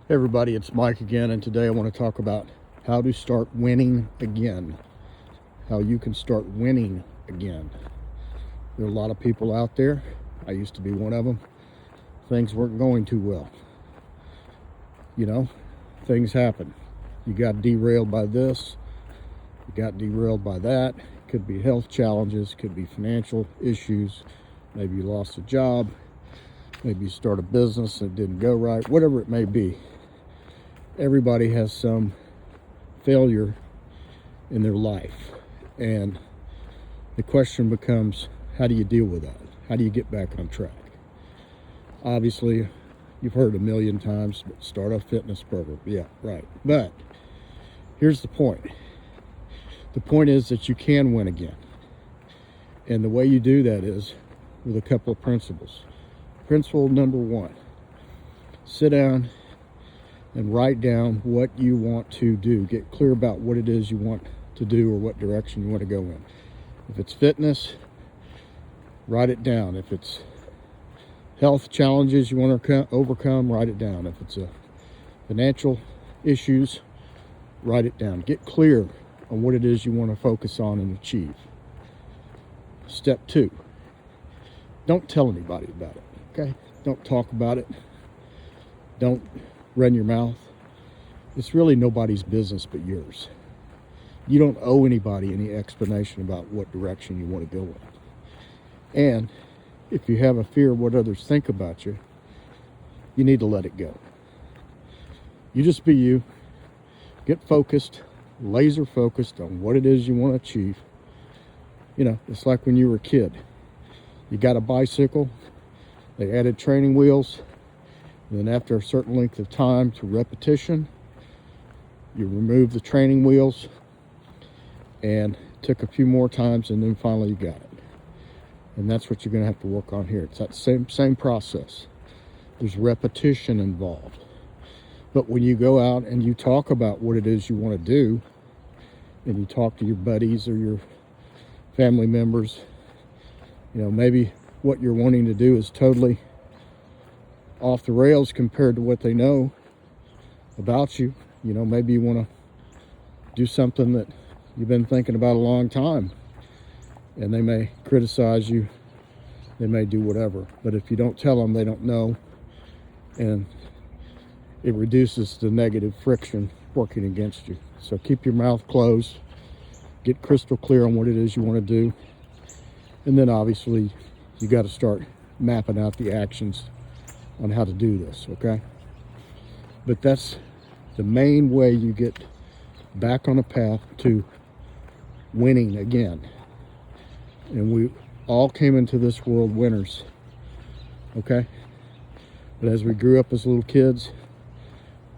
Hey everybody, it's Mike again, and today I want to talk about how to start winning again. How you can start winning again. There are a lot of people out there. I used to be one of them. Things weren't going too well. You know, things happen. You got derailed by this, you got derailed by that. Could be health challenges, could be financial issues. Maybe you lost a job, maybe you start a business and it didn't go right, whatever it may be. Everybody has some failure in their life, and the question becomes, how do you deal with that? How do you get back on track? Obviously, you've heard a million times, start a fitness program. Yeah, right. But here's the point. The point is that you can win again. And the way you do that is with a couple of principles. Principle number one, sit down and write down what you want to do. Get clear about what it is you want to do or what direction you want to go in. If it's fitness, write it down. If it's health challenges you want to overcome, write it down. If it's a financial issues, write it down. Get clear on what it is you want to focus on and achieve. Step two, don't tell anybody about it, okay? Don't talk about it. Don't run your mouth. It's really nobody's business but yours. You don't owe anybody any explanation about what direction you want to go in. And if you have a fear of what others think about you, you need to let it go. You just be you. Get focused, laser focused on what it is you want to achieve. You know, it's like when you were a kid. You got a bicycle, they added training wheels, and then after a certain length of time to repetition, you remove the training wheels and took a few more times, and then finally you got it. And that's what you're going to have to work on here. It's that same process. There's repetition involved. But when you go out and you talk about what it is you want to do, and you talk to your buddies or your family members, you know, maybe what you're wanting to do is totally off the rails compared to what they know about you. You know, maybe you want to do something that you've been thinking about a long time, and they may criticize you, they may do whatever. But if you don't tell them, they don't know, and it reduces the negative friction working against you. So keep your mouth closed, get crystal clear on what it is you want to do, and then obviously you got to start mapping out the actions on how to do this, okay? But that's the main way you get back on a path to winning again. And we all came into this world winners, okay? But as we grew up as little kids,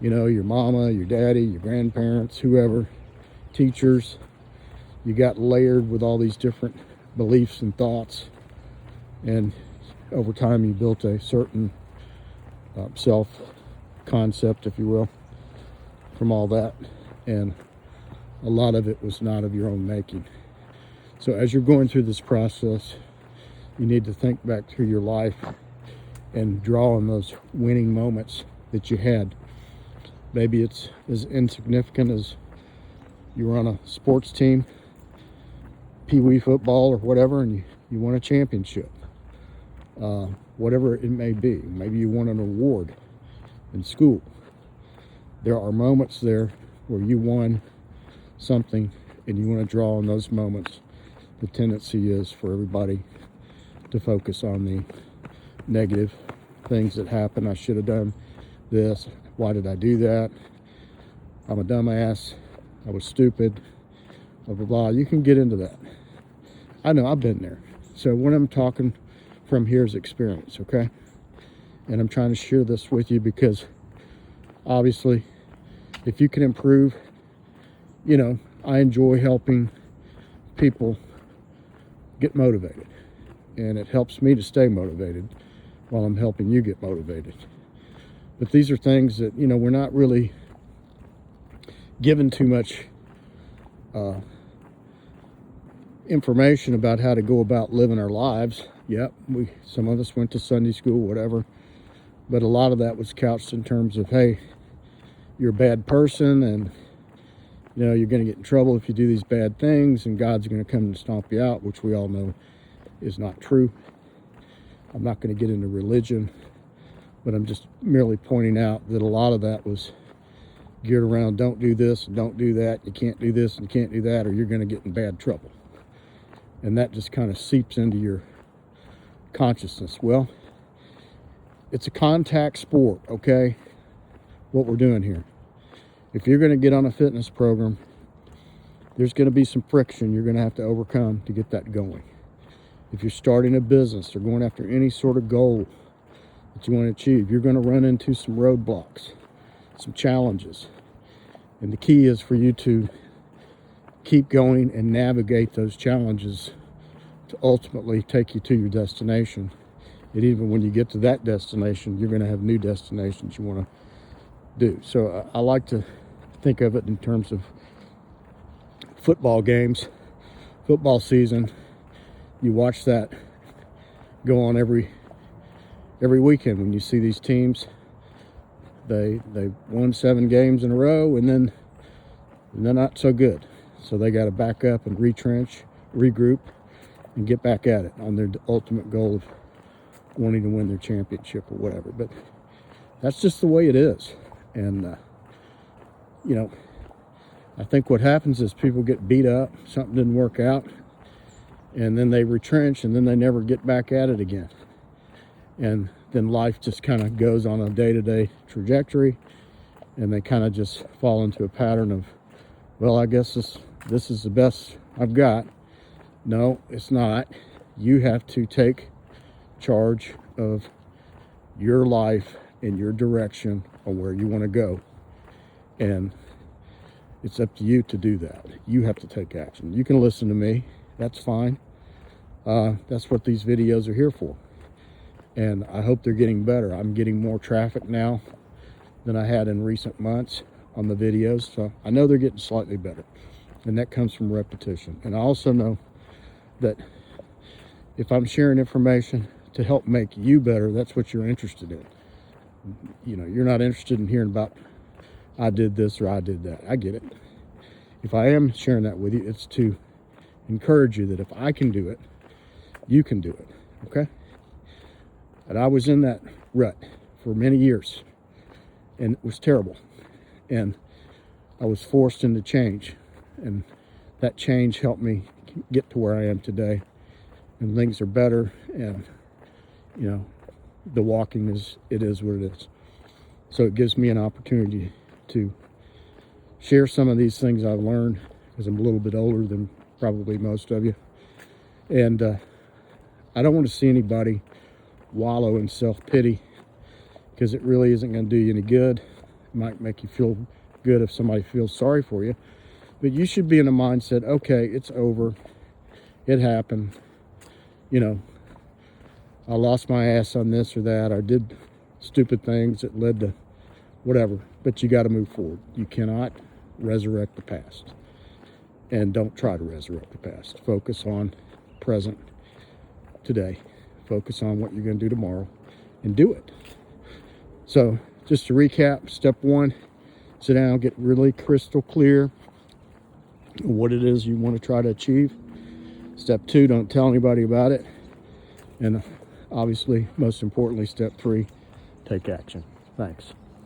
you know, your mama, your daddy, your grandparents, whoever, teachers, you got layered with all these different beliefs and thoughts, and over time you built a certain self-concept, if you will, from all that, and a lot of it was not of your own making. So as you're going through this process, you need to think back through your life and draw on those winning moments that you had. Maybe it's as insignificant as you were on a sports team, pee-wee football or whatever, and you won a championship. Whatever it may be. Maybe you won an award in school. There are moments there where you won something, and you want to draw on those moments. The tendency is for everybody to focus on the negative things that happen. I should have done this. Why did I do that? I'm a dumbass. I was stupid. Blah, blah, blah. You can get into that. I know, I've been there. So what I'm talking from here is experience, okay? And I'm trying to share this with you because obviously if you can improve, you know, I enjoy helping people get motivated, and it helps me to stay motivated while I'm helping you get motivated. But these are things that, you know, we're not really given too much information about how to go about living our lives. Yep, some of us went to Sunday school, whatever, but a lot of that was couched in terms of, hey, you're a bad person, and you know, you're going to get in trouble if you do these bad things, and God's going to come and stomp you out, which we all know is not true. I'm not going to get into religion, but I'm just merely pointing out that a lot of that was geared around, don't do this and don't do that, you can't do this and you can't do that, or you're going to get in bad trouble. And that just kind of seeps into your consciousness. Well, it's a contact sport, okay? What we're doing here. If you're going to get on a fitness program, there's going to be some friction you're going to have to overcome to get that going. If you're starting a business or going after any sort of goal that you want to achieve, you're going to run into some roadblocks, some challenges. And the key is for you to keep going and navigate those challenges to ultimately take you to your destination. And even when you get to that destination, you're going to have new destinations you want to do. So I like to think of it in terms of football games, football season. You watch that go on every weekend when you see these teams. They won 7 games in a row, and then they're not so good. So they got to back up and retrench, regroup, and get back at it on their ultimate goal of wanting to win their championship or whatever. But that's just the way it is. And you know, I think what happens is people get beat up, something didn't work out, and then they retrench, and then they never get back at it again. And then life just kind of goes on a day-to-day trajectory, and they kind of just fall into a pattern of, well, I guess this is the best I've got. No, it's not. You have to take charge of your life and your direction on where you want to go. And it's up to you to do that. You have to take action. You can listen to me. That's fine. That's what these videos are here for. And I hope they're getting better. I'm getting more traffic now than I had in recent months on the videos. So I know they're getting slightly better. And that comes from repetition. And I also know that if I'm sharing information to help make you better, that's what you're interested in. You know, you're not interested in hearing about I did this or I did that. I get it. If I am sharing that with you, it's to encourage you that if I can do it, you can do it, okay? And I was in that rut for many years, and it was terrible. And I was forced into change, and that change helped me get to where I am today. And things are better, and, you know, the walking is what it is. So it gives me an opportunity to share some of these things I've learned, because I'm a little bit older than probably most of you. And I don't want to see anybody wallow in self-pity, because it really isn't going to do you any good. It might make you feel good if somebody feels sorry for you, but you should be in a mindset, okay, it's over, it happened, you know, I lost my ass on this or that, I did stupid things that led to whatever, but you got to move forward. You cannot resurrect the past, and don't try to resurrect the past. Focus on present, today. Focus on what you're going to do tomorrow, and do it. So just to recap, step 1, sit down, get really crystal clear what it is you want to try to achieve. Step 2, don't tell anybody about it. And obviously, most importantly, step 3, take action. Thanks.